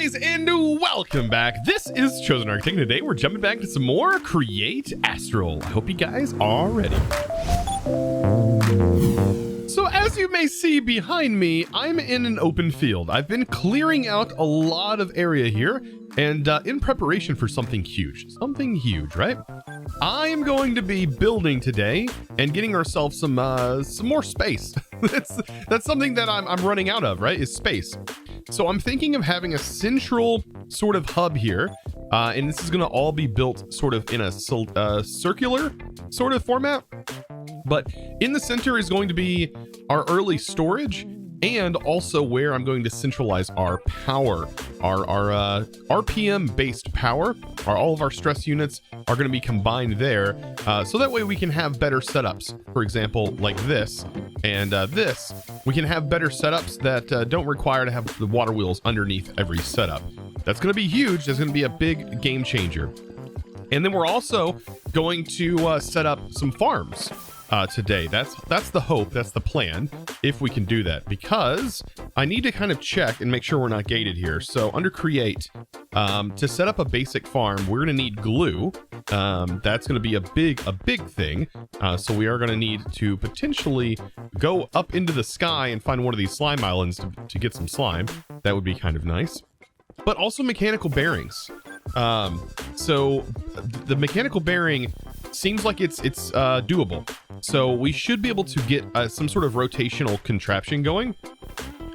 guys, and welcome back. This is Chosen Architect, and today we're jumping back to some more Create Astral. I hope you guys are ready. So as you may see behind me, I'm in an open field. I've been clearing out a lot of area here, and in preparation for something huge. Something huge, right? I am going to be building today and getting ourselves some more space. That's something that I'm running out of, right? Is space. So I'm thinking of having a central sort of hub here, and this is going to all be built sort of in a circular sort of format. But in the center is going to be our early storage, and also where I'm going to centralize our power, our RPM based power. All of our stress units are going to be combined there, so that way we can have better setups. For example, like this and this, we can have better setups that don't require to have the water wheels underneath every setup. That's going to be huge. That's going to be a big game changer. And then we're also going to set up some farms today. That's the hope, that's the plan, if we can do that, because I need to kind of check and make sure we're not gated here. So under create, to set up a basic farm, we're going to need glue. That's going to be a big thing. So we are going to need to potentially go up into the sky and find one of these slime islands to get some slime. That would be kind of nice. But also mechanical bearings. So the mechanical bearing seems like it's doable. So we should be able to get some sort of rotational contraption going.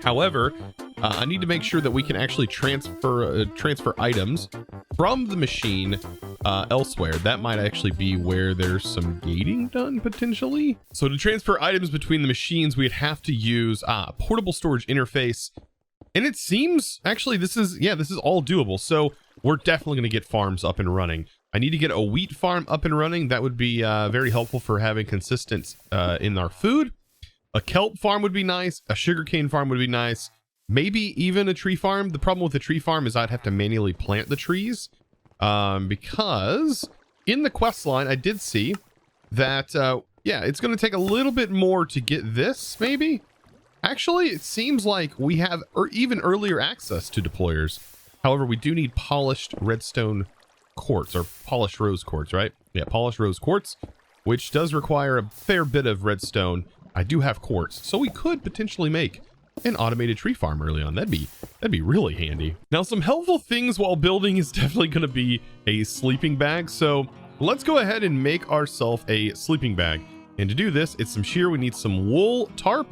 However, I need to make sure that we can actually transfer items from the machine elsewhere. That might actually be where there's some gating done potentially. So to transfer items between the machines, we'd have to use a portable storage interface. And it seems actually this is all doable. So we're definitely going to get farms up and running. I need to get a wheat farm up and running. That would be very helpful for having consistency in our food. A kelp farm would be nice. A sugarcane farm would be nice. Maybe even a tree farm. The problem with the tree farm is I'd have to manually plant the trees, because in the quest line I did see that it's going to take a little bit more to get this. Maybe. Actually, it seems like we have even earlier access to deployers. However, we do need polished redstone quartz, or polished rose quartz, right? Yeah, polished rose quartz, which does require a fair bit of redstone. I do have quartz, so we could potentially make an automated tree farm early on. That'd be really handy. Now, some helpful things while building is definitely going to be a sleeping bag. So let's go ahead and make ourselves a sleeping bag. And to do this, it's some shear. We need some wool tarp.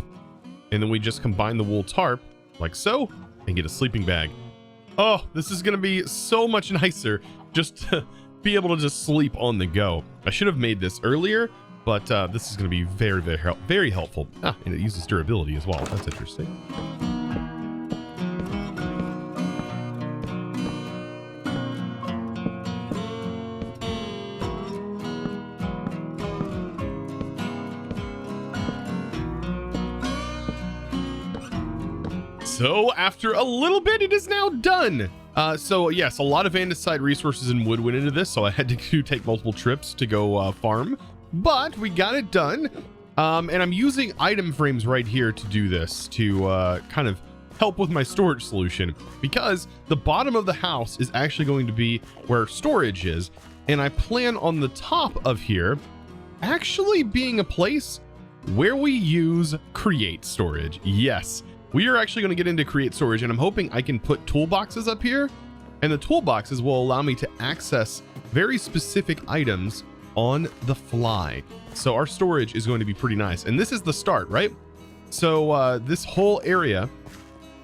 And then we just combine the wool tarp like so and get a sleeping bag. Oh, this is going to be so much nicer just to be able to just sleep on the go. I should have made this earlier, but this is going to be very helpful. And it uses durability as well. That's interesting. So after a little bit, it is now done. So yes, a lot of andesite resources and wood went into this, so I had to take multiple trips to go farm, but we got it done. And I'm using item frames right here to do this, to kind of help with my storage solution, because the bottom of the house is actually going to be where storage is, and I plan on the top of here actually being a place where we use create storage. Yes. We are actually going to get into create storage, and I'm hoping I can put toolboxes up here, and the toolboxes will allow me to access very specific items on the fly. So our storage is going to be pretty nice. And this is the start, right? So this whole area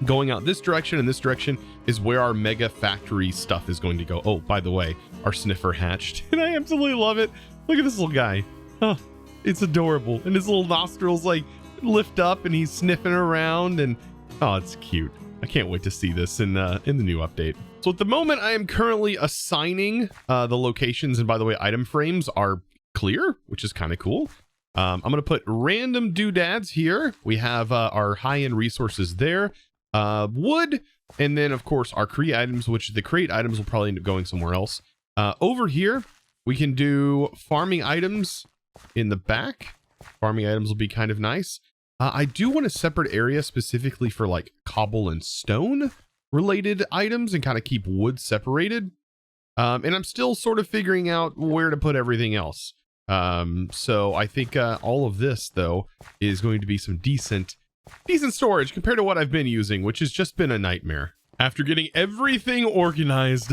going out this direction and this direction is where our mega factory stuff is going to go. Oh, by the way, our sniffer hatched, and I absolutely love it. Look at this little guy. Oh, it's adorable. And his little nostrils like lift up and he's sniffing around, and oh, it's cute. I can't wait to see this in the new update. So at the moment I am currently assigning the locations, and by the way, item frames are clear, which is kind of cool. I'm going to put random doodads here. We have our high-end resources there, wood, and then of course our create items, which the create items will probably end up going somewhere else. Over here we can do farming items in the back. Farming items will be kind of nice. I do want a separate area specifically for like cobble and stone. related items and kind of keep wood separated. And I'm still sort of figuring out where to put everything else. So I think all of this, though, is going to be some decent storage compared to what I've been using, which has just been a nightmare. After getting everything organized,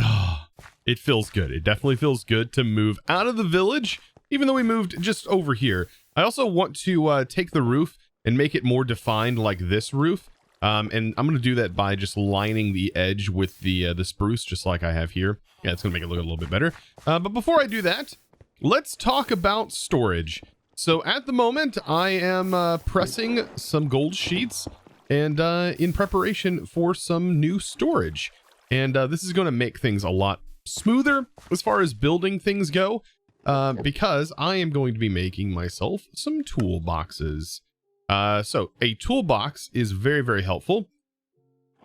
it feels good. It definitely feels good to move out of the village, even though we moved just over here. I also want to take the roof and make it more defined like this roof. And I'm going to do that by just lining the edge with the spruce, just like I have here. Yeah, it's going to make it look a little bit better. But before I do that, let's talk about storage. So at the moment, I am pressing some gold sheets and in preparation for some new storage. And this is going to make things a lot smoother as far as building things go, because I am going to be making myself some toolboxes. So a toolbox is very, very helpful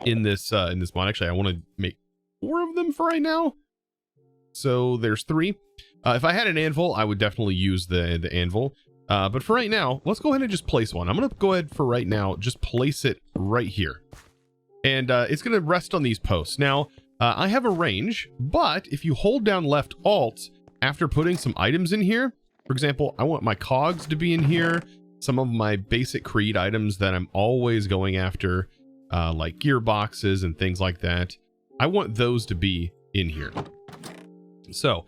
in this mod. Actually, I want to make 4 of them for right now. So there's 3. If I had an anvil, I would definitely use the anvil. But for right now, let's go ahead and just place one. I'm going to go ahead for right now, just place it right here. And it's going to rest on these posts. Now, I have a range, but if you hold down left Alt after putting some items in here, for example, I want my cogs to be in here. Some of my basic Creed items that I'm always going after, like gearboxes and things like that. I want those to be in here. So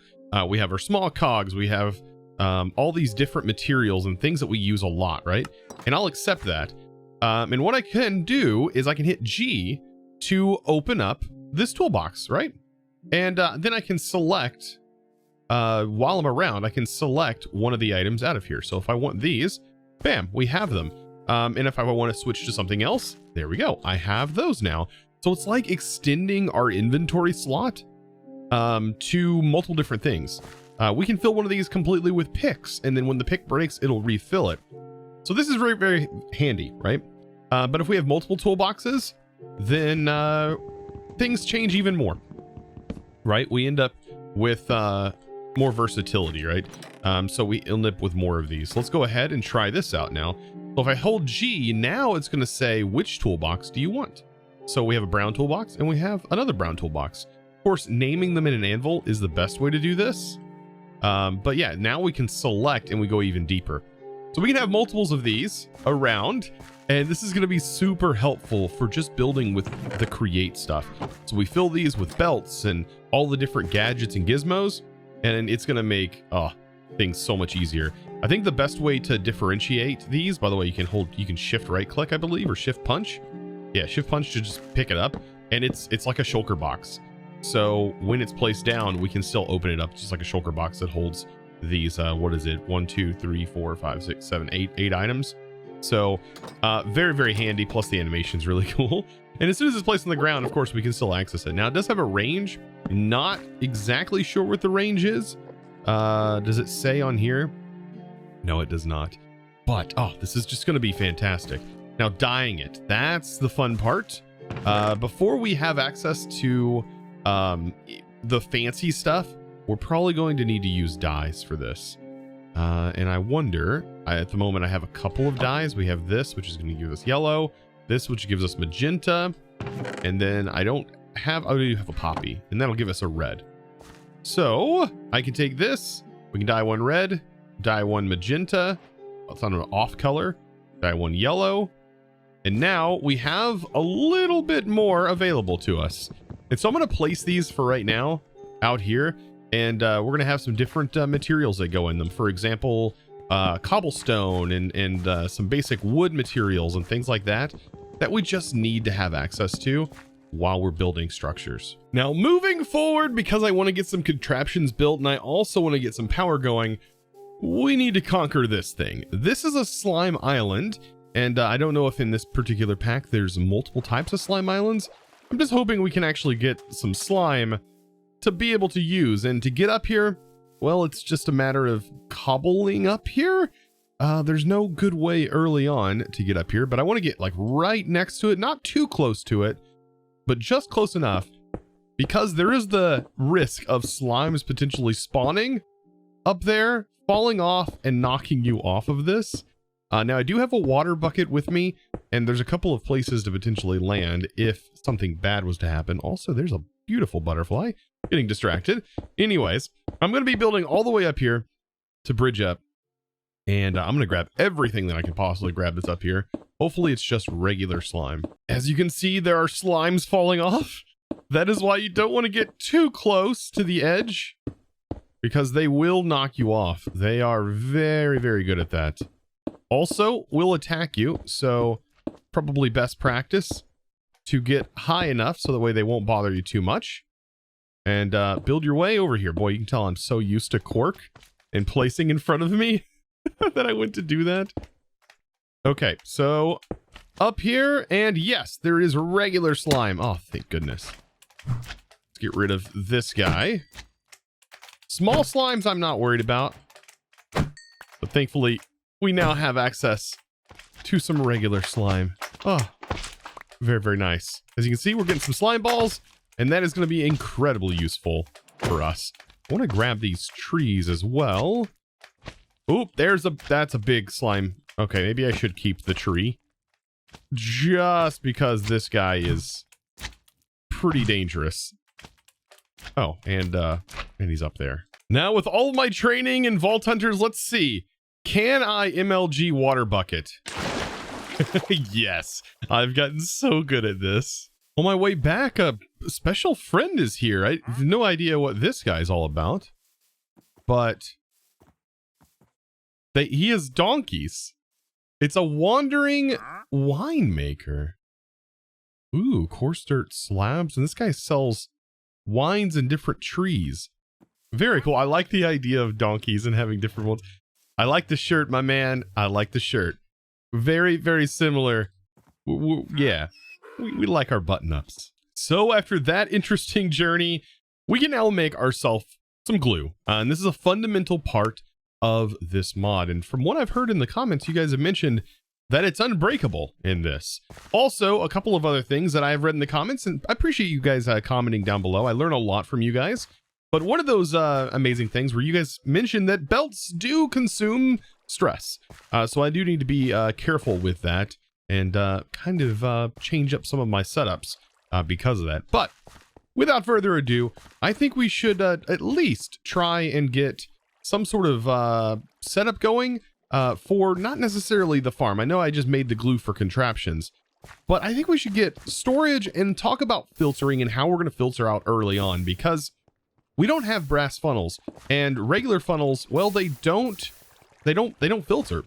we have our small cogs. We have all these different materials and things that we use a lot, right? And I'll accept that. And what I can do is I can hit G to open up this toolbox, right? And then I can select, while I'm around, I can select one of the items out of here. So if I want these, bam, we have them. And if I want to switch to something else, there we go. I have those now. So it's like extending our inventory slot to multiple different things. We can fill one of these completely with picks, and then when the pick breaks, it'll refill it. So this is very, very handy, right? But if we have multiple toolboxes, then things change even more, right? We end up with more versatility, right? So we end up with more of these. So let's go ahead and try this out now. So if I hold G, now it's going to say, which toolbox do you want? So we have a brown toolbox and we have another brown toolbox. Of course, naming them in an anvil is the best way to do this. But yeah, now we can select and we go even deeper. So we can have multiples of these around, and this is going to be super helpful for just building with the create stuff. So we fill these with belts and all the different gadgets and gizmos, and it's going to make things so much easier. I think the best way to differentiate these, by the way, you can shift right click, I believe, or shift punch. Yeah, shift punch to just pick it up, and it's like a shulker box. So when it's placed down, we can still open it up just like a shulker box that holds these, what is it? 1, 2, 3, 4, 5, 6, 7, 8 items. So very, very handy. Plus the animation's really cool. And as soon as it's placed on the ground, of course, we can still access it. Now it does have a range. Not exactly sure what the range is. Does it say on here? No, it does not. But, this is just going to be fantastic. Now dyeing it, that's the fun part. Before we have access to the fancy stuff, we're probably going to need to use dyes for this. And I wonder, at the moment I have a couple of dyes. We have this, which is going to give us yellow, this, which gives us magenta, and then I do have a poppy, and that'll give us a red. So I can take this, we can dye one red, dye one magenta, it's on an off color, dye one yellow, and now we have a little bit more available to us. And so I'm going to place these for right now out here, and we're going to have some different materials that go in them. For example, cobblestone and some basic wood materials and things like that we just need to have access to while we're building structures. Now, moving forward, because I want to get some contraptions built and I also want to get some power going, we need to conquer this thing. This is a slime island, and I don't know if in this particular pack there's multiple types of slime islands. I'm just hoping we can actually get some slime to be able to use. And to get up here, well, it's just a matter of cobbling up here. There's no good way early on to get up here, but I want to get like right next to it, not too close to it, but just close enough, because there is the risk of slimes potentially spawning up there, falling off and knocking you off of this. Now I do have a water bucket with me, and there's a couple of places to potentially land if something bad was to happen. Also, there's a beautiful butterfly. Getting distracted. Anyways, I'm going to be building all the way up here to bridge up, and I'm going to grab everything that I can possibly grab that's up here. Hopefully it's just regular slime. As you can see, there are slimes falling off. That is why you don't want to get too close to the edge, because they will knock you off. They are very, very good at that. Also, will attack you, so probably best practice to get high enough so that way they won't bother you too much. And build your way over here. Boy, you can tell I'm so used to cork and placing in front of me that I went to do that. Okay, so up here, and yes, there is regular slime. Oh, thank goodness. Let's get rid of this guy. Small slimes I'm not worried about, but thankfully we now have access to some regular slime. Oh, very, very nice. As you can see, we're getting some slime balls, and that is going to be incredibly useful for us. I want to grab these trees as well. Oop, that's a big slime. Okay, maybe I should keep the tree, just because this guy is pretty dangerous. Oh, and he's up there. Now, with all of my training in Vault Hunters, let's see. Can I MLG water bucket? Yes, I've gotten so good at this. On my way back, a special friend is here. I have no idea what this guy's all about, but he has donkeys. It's a wandering winemaker. Ooh, coarse dirt slabs, and this guy sells wines and different trees. Very cool. I like the idea of donkeys and having different ones. I like the shirt, my man. I like the shirt. Very, very similar. Yeah, we like our button-ups. So after that interesting journey, we can now make ourselves some glue. And this is a fundamental part of this mod. And from what I've heard in the comments, you guys have mentioned that it's unbreakable in this. Also, a couple of other things that I've read in the comments, and I appreciate you guys commenting down below. I learn a lot from you guys. But one of those amazing things where you guys mentioned that belts do consume stress. So I do need to be careful with that and kind of change up some of my setups because of that. But without further ado, I think we should at least try and get some sort of setup going for not necessarily the farm. I know I just made the glue for contraptions, but I think we should get storage and talk about filtering and how we're going to filter out early on, because we don't have brass funnels, and regular funnels, well, they don't filter.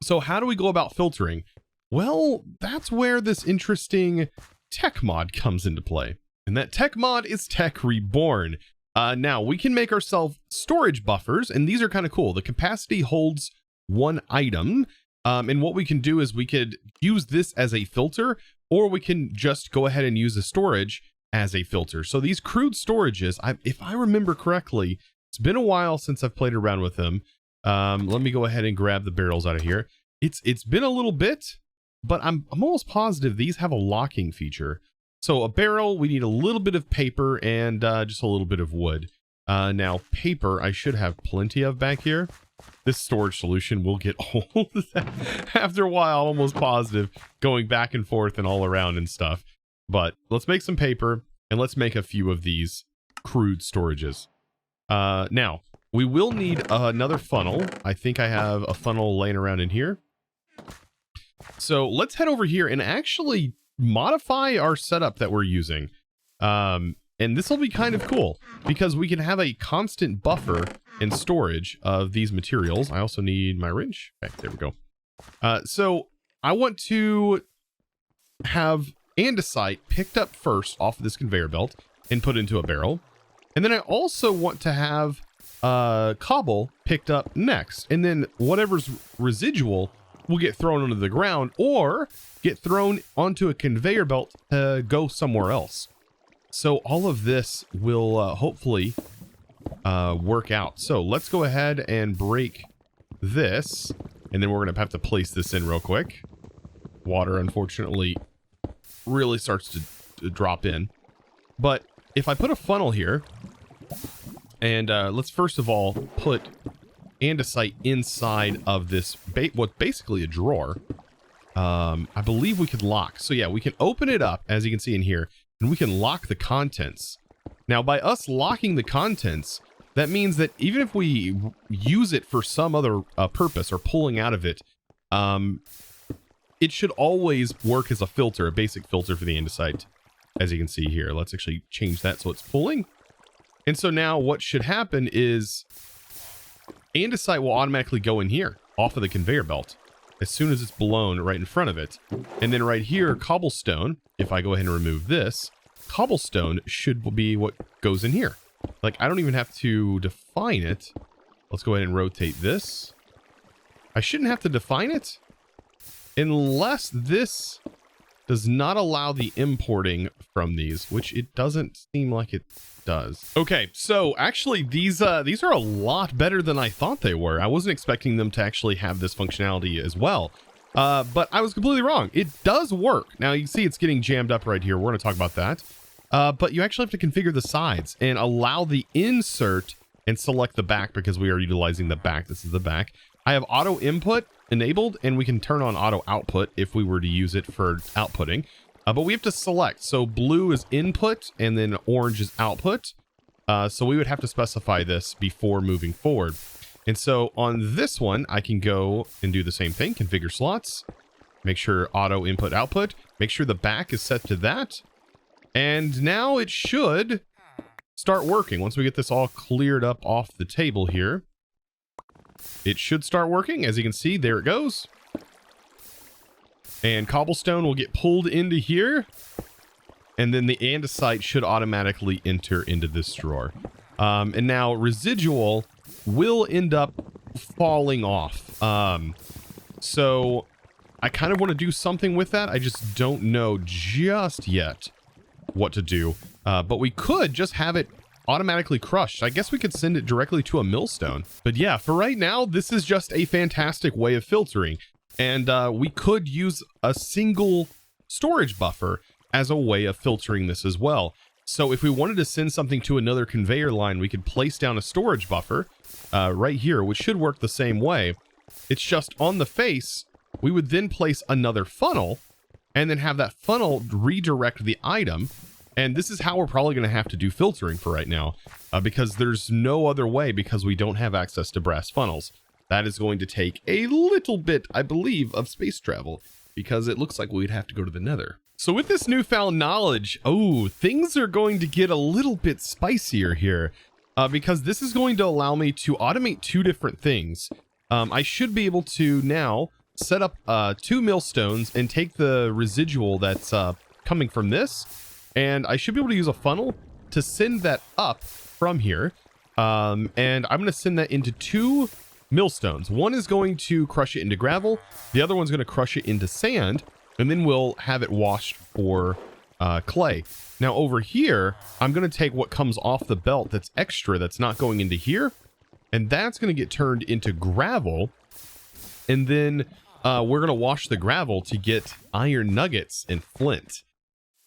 So how do we go about filtering? Well, that's where this interesting tech mod comes into play. And that tech mod is Tech Reborn. Now we can make ourselves storage buffers, and these are kind of cool. The capacity holds one item. And what we can do is we could use this as a filter, or we can just go ahead and use the storage as a filter. So these crude storages, if I remember correctly, it's been a while since I've played around with them. Let me go ahead and grab the barrels out of here. It's been a little bit, but I'm almost positive these have a locking feature. So a barrel, we need a little bit of paper and just a little bit of wood. Now paper, I should have plenty of back here. This storage solution will get old after a while, I'm almost positive, going back and forth and all around and stuff. But let's make some paper, and let's make a few of these crude storages. Now, we will need another funnel. I think I have a funnel laying around in here. So let's head over here and actually modify our setup that we're using. And this will be kind of cool, because we can have a constant buffer and storage of these materials. I also need my wrench. Okay, there we go. So I want to have andesite picked up first off of this conveyor belt and put into a barrel. And then I also want to have cobble picked up next. And then whatever's residual will get thrown onto the ground or get thrown onto a conveyor belt to go somewhere else. So all of this will hopefully work out. So let's go ahead and break this. And then we're going to have to place this in real quick. Water, unfortunately, really starts to drop in. But if I put a funnel here, and let's first of all put andesite inside of this, what's basically a drawer. I believe we could lock. So yeah, we can open it up, as you can see in here, and we can lock the contents. Now, by us locking the contents, that means that even if we use it for some other purpose or pulling out of it, it should always work as a filter, a basic filter for the andesite, as you can see here. Let's actually change that so it's pulling. And so now what should happen is andesite will automatically go in here off of the conveyor belt as soon as it's blown right in front of it. And then right here, cobblestone, if I go ahead and remove this, cobblestone should be what goes in here. Like, I don't even have to define it. Let's go ahead and rotate this. I shouldn't have to define it unless this does not allow the importing from these, which it doesn't seem like it does. Okay, so actually these are a lot better than I thought they were. I wasn't expecting them to actually have this functionality as well. But I was completely wrong. It does work. Now you can see it's getting jammed up right here. We're going to talk about that. But you actually have to configure the sides and allow the insert and select the back because we are utilizing the back. This is the back. I have auto input enabled, and we can turn on auto output if we were to use it for outputting. But we have to select. So blue is input and then orange is output. So we would have to specify this before moving forward. And so on this one, I can go and do the same thing. Configure slots. Make sure auto input output. Make sure the back is set to that. And now it should start working. Once we get this all cleared up off the table here, it should start working. As you can see, there it goes. And cobblestone will get pulled into here. And then the andesite should automatically enter into this drawer. And now residual will end up falling off. So I kind of want to do something with that. I just don't know just yet what to do. But we could just have it automatically crushed. I guess we could send it directly to a millstone. But yeah, for right now, this is just a fantastic way of filtering. And we could use a single storage buffer as a way of filtering this as well. So if we wanted to send something to another conveyor line, we could place down a storage buffer right here, which should work the same way. It's just on the face, we would then place another funnel and then have that funnel redirect the item. And this is how we're probably going to have to do filtering for right now, because there's no other way, because we don't have access to brass funnels. That is going to take a little bit, I believe, of space travel, because it looks like we'd have to go to the Nether. So with this newfound knowledge, things are going to get a little bit spicier here, because this is going to allow me to automate two different things. I should be able to now set up 2 millstones and take the residual that's coming from this, and I should be able to use a funnel to send that up from here. And I'm going to send that into 2 millstones. One is going to crush it into gravel. The other one's going to crush it into sand. And then we'll have it washed for clay. Now over here, I'm going to take what comes off the belt that's extra, that's not going into here. And that's going to get turned into gravel. And then we're going to wash the gravel to get iron nuggets and flint.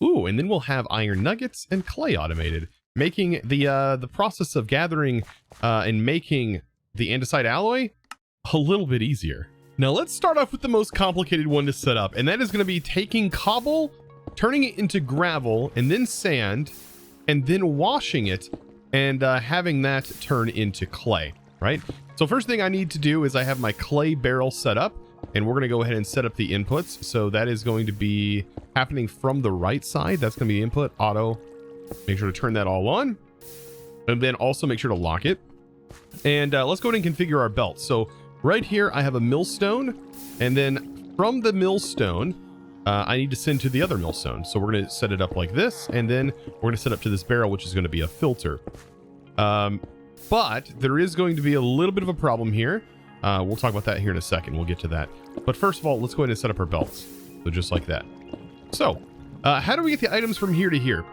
Ooh, and then we'll have iron nuggets and clay automated, making the process of gathering and making the andesite alloy a little bit easier. Now let's start off with the most complicated one to set up, and that is going to be taking cobble, turning it into gravel, and then sand, and then washing it, and having that turn into clay, right? So first thing I need to do is I have my clay barrel set up, and we're going to go ahead and set up the inputs. So that is going to be happening from the right side. That's going to be input, auto. Make sure to turn that all on, and then also make sure to lock it. And let's go ahead and configure our belt. So right here, I have a millstone, and then from the millstone, I need to send to the other millstone. So we're going to set it up like this, and then we're going to set up to this barrel, which is going to be a filter. But there is going to be a little bit of a problem here. We'll talk about that here in a second. We'll get to that. But first of all, let's go ahead and set up our belts. So just like that. So how do we get the items from here to here?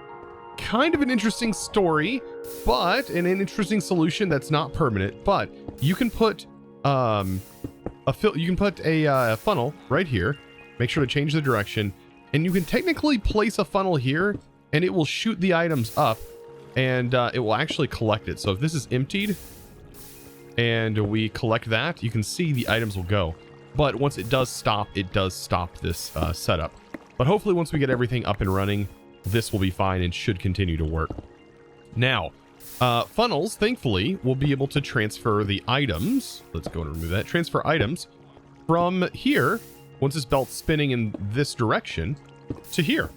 Kind of an interesting story, but an interesting solution that's not permanent. But you can put a funnel right here. Make sure to change the direction, and you can technically place a funnel here, and it will shoot the items up, and it will actually collect it. So if this is emptied, and we collect that, you can see the items will go. But once it does stop this setup. But hopefully once we get everything up and running, this will be fine and should continue to work. Now, funnels, thankfully, will be able to transfer the items. Let's go and remove that. Transfer items from here, once this belt's spinning in this direction, to here.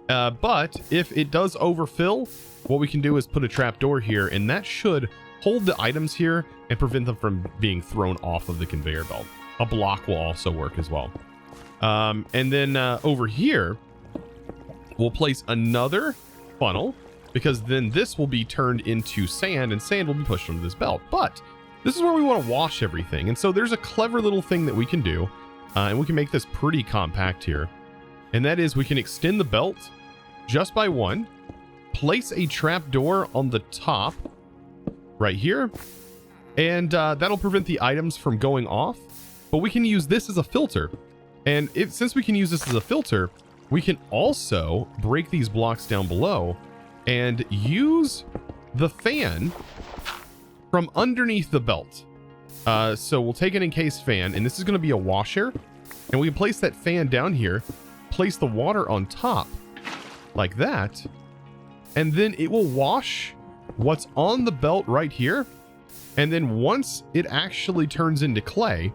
But if it does overfill, what we can do is put a trapdoor here, and that should hold the items here and prevent them from being thrown off of the conveyor belt. A block will also work as well. And then over here, we'll place another funnel, because then this will be turned into sand, and sand will be pushed onto this belt. But this is where we want to wash everything. And so there's a clever little thing that we can do, and we can make this pretty compact here. And that is we can extend the belt just by one, place a trapdoor on the top right here, and that'll prevent the items from going off. But we can use this as a filter. And since we can use this as a filter, we can also break these blocks down below and use the fan from underneath the belt. So we'll take an encased fan, and this is going to be a washer, and we can place that fan down here, place the water on top like that, and then it will wash what's on the belt right here. And then once it actually turns into clay,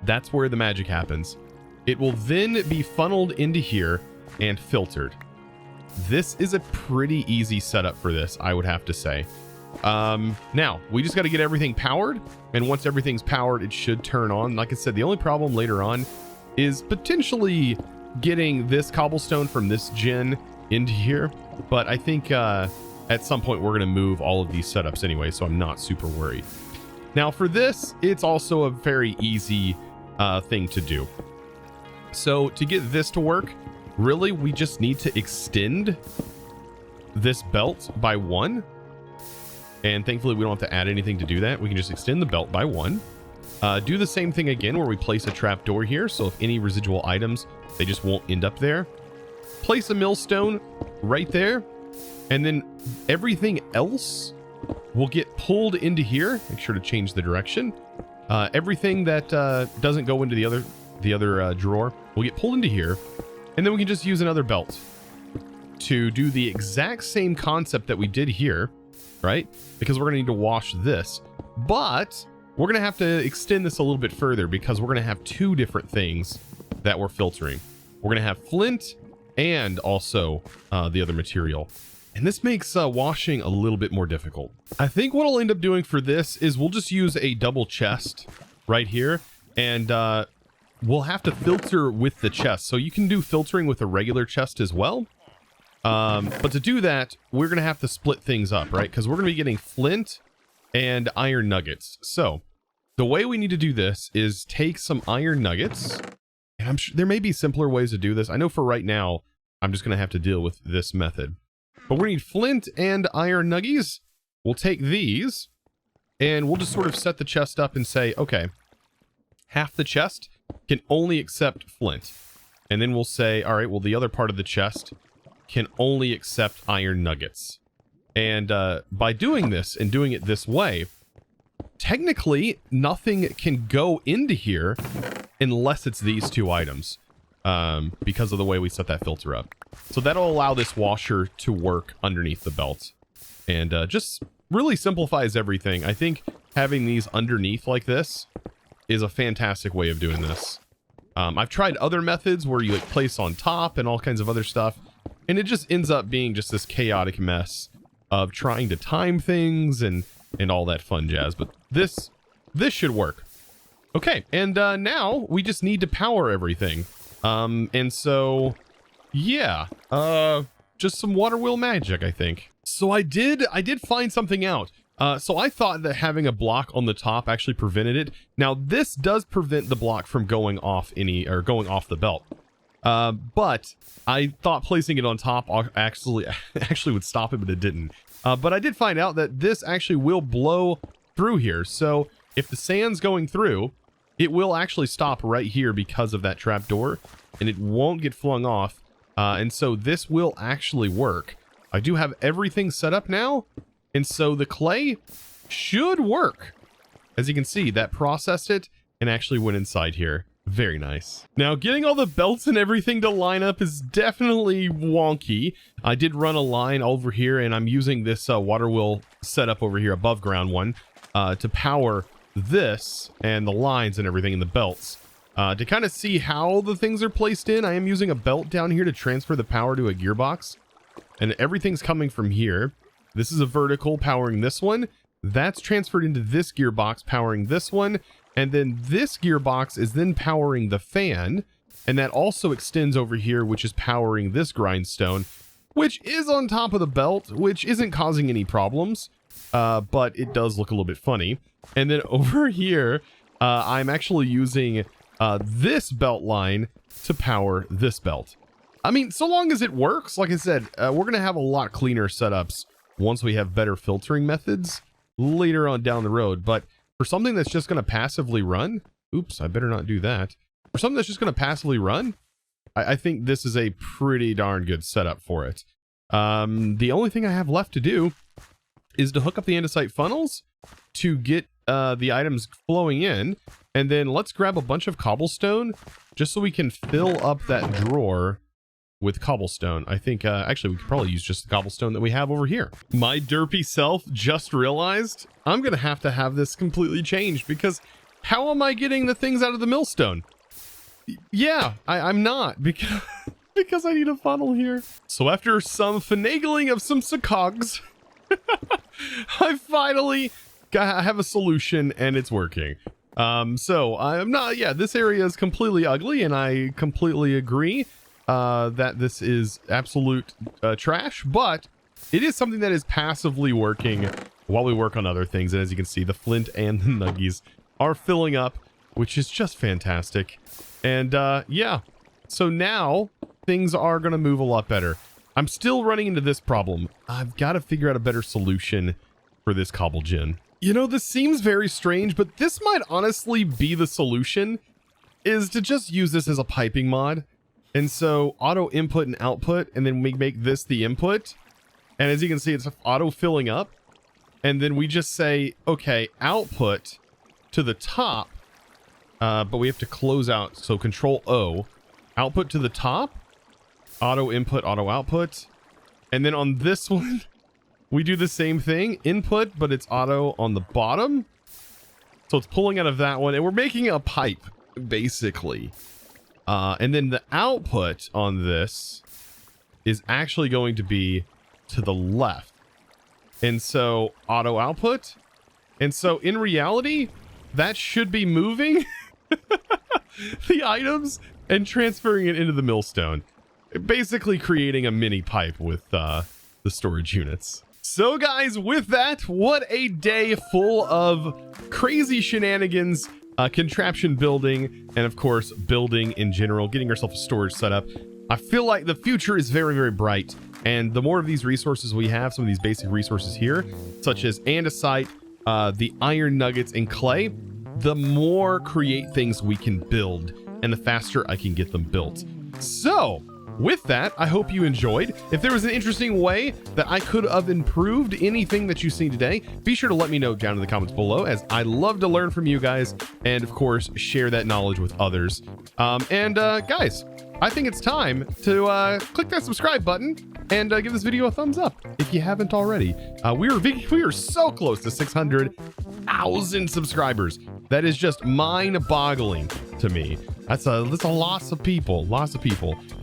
that's where the magic happens. It will then be funneled into here and filtered. This is a pretty easy setup for this, I would have to say. Now, we just got to get everything powered, and once everything's powered, it should turn on. Like I said, the only problem later on is potentially getting this cobblestone from this gen into here, but I think at some point we're going to move all of these setups anyway, so I'm not super worried. Now for this, it's also a very easy thing to do. So to get this to work, really we just need to extend this belt by one, and thankfully we don't have to add anything to do that. We can just extend the belt by one. Do the same thing again where we place a trapdoor here, so if any residual items, they just won't end up there. Place a millstone right there, and then everything else will get pulled into here. Make sure to change the direction. Everything that doesn't go into the other drawer will get pulled into here, and then we can just use another belt to do the exact same concept that we did here, right? Because we're going to need to wash this, but we're going to have to extend this a little bit further because we're going to have two different things that we're filtering. We're going to have flint and also the other material. And this makes washing a little bit more difficult. I think what I'll end up doing for this is we'll just use a double chest right here, and we'll have to filter with the chest. So you can do filtering with a regular chest as well. But to do that, we're going to have to split things up, right? Because we're going to be getting flint and iron nuggets. So the way we need to do this is take some iron nuggets, and I'm sure there may be simpler ways to do this. I know for right now, I'm just going to have to deal with this method. But we need flint and iron nuggies. We'll take these, and we'll just sort of set the chest up and say, okay, half the chest can only accept flint. And then we'll say, all right, well, the other part of the chest can only accept iron nuggets. And by doing this and doing it this way, technically nothing can go into here unless it's these two items, because of the way we set that filter up. So that'll allow this washer to work underneath the belt, and just really simplifies everything. I think having these underneath like this is a fantastic way of doing this. I've tried other methods where you like place on top and all kinds of other stuff, and it just ends up being just this chaotic mess of trying to time things and all that fun jazz. But this should work. Okay, and now we just need to power everything. And so, yeah, just some water wheel magic, I think. So I did find something out. So I thought that having a block on the top actually prevented it. Now this does prevent the block from going off going off the belt. But I thought placing it on top actually would stop it, but it didn't. But I did find out that this actually will blow through here. So if the sand's going through, it will actually stop right here because of that trapdoor, and it won't get flung off. And so this will actually work. I do have everything set up now, and so the clay should work. As you can see, that processed it and actually went inside here. Very nice. Now, getting all the belts and everything to line up is definitely wonky. I did run a line over here, and I'm using this water wheel setup over here, above ground one, to power this and the lines and everything in the belts. To kind of see how the things are placed in, I am using a belt down here to transfer the power to a gearbox. And everything's coming from here. This is a vertical powering this one. That's transferred into this gearbox powering this one. And then this gearbox is then powering the fan. And that also extends over here, which is powering this grindstone, which is on top of the belt, which isn't causing any problems. But it does look a little bit funny. And then over here, I'm actually using this belt line to power this belt. I mean, so long as it works, like I said, we're going to have a lot cleaner setups once we have better filtering methods later on down the road. But for something that's just going to passively run, oops, I better not do that. For something that's just going to passively run, I think this is a pretty darn good setup for it. The only thing I have left to do is to hook up the andesite funnels to get the items flowing in. And then let's grab a bunch of cobblestone just so we can fill up that drawer with cobblestone. I think actually we could probably use just the cobblestone that we have over here. My derpy self just realized I'm gonna have to have this completely changed, because how am I getting the things out of the millstone? Yeah, I'm not, because because I need a funnel here. So after some finagling of some cogs, I finally have a solution and it's working. So I'm not, yeah, this area is completely ugly, and I completely agree that this is absolute trash, but it is something that is passively working while we work on other things. And as you can see, the flint and the nuggies are filling up, which is just fantastic. And yeah, so now things are going to move a lot better. I'm still running into this problem. I've got to figure out a better solution for this cobble gen. You know, this seems very strange, but this might honestly be the solution, is to just use this as a piping mod. And so auto input and output, and then we make this the input. And as you can see, it's auto filling up. And then we just say, okay, output to the top, but we have to close out. So Control O, output to the top, auto input, auto output. And then on this one, we do the same thing, input, but it's auto on the bottom. So it's pulling out of that one, and we're making a pipe, basically. And then the output on this is actually going to be to the left. And so auto output. And so in reality, that should be moving the items and transferring it into the millstone. Basically creating a mini pipe with the storage units. So guys, with that, what a day full of crazy shenanigans, contraption building, and of course, building in general, getting ourselves a storage setup. I feel like the future is very, very bright. And the more of these resources we have, some of these basic resources here, such as andesite, the iron nuggets, and clay, the more create things we can build, and the faster I can get them built. So, with that, I hope you enjoyed. If there was an interesting way that I could have improved anything that you've seen today, be sure to let me know down in the comments below, as I love to learn from you guys, and of course, share that knowledge with others. Guys, I think it's time to click that subscribe button and give this video a thumbs up if you haven't already. We are so close to 600,000 subscribers. That is just mind-boggling to me. That's a lots of people,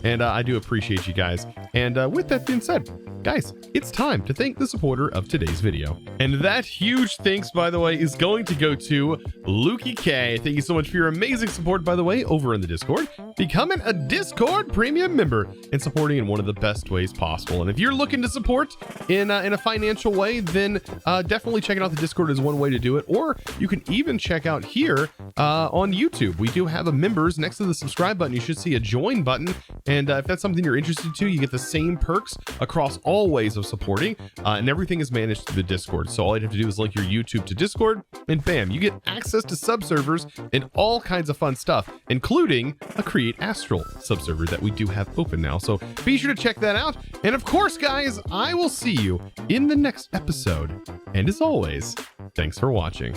and I do appreciate you guys. And with that being said, guys, it's time to thank the supporter of today's video. And that huge thanks, by the way, is going to go to Lukey K. Thank you so much for your amazing support, by the way, over in the Discord. Becoming a Discord premium member and supporting in one of the best ways possible. And if you're looking to support in a financial way, then definitely checking out the Discord is one way to do it. Or you can even check out here on YouTube. We do have a members. Next to the subscribe button, you should see a join button. And if that's something you're interested to, you get the same perks across all ways of supporting, and everything is managed through the Discord. So all you have to do is link your YouTube to Discord, and bam, you get access to subservers and all kinds of fun stuff, including a Create Astral subserver that we do have open now. So be sure to check that out. And of course, guys, I will see you in the next episode. And as always, thanks for watching.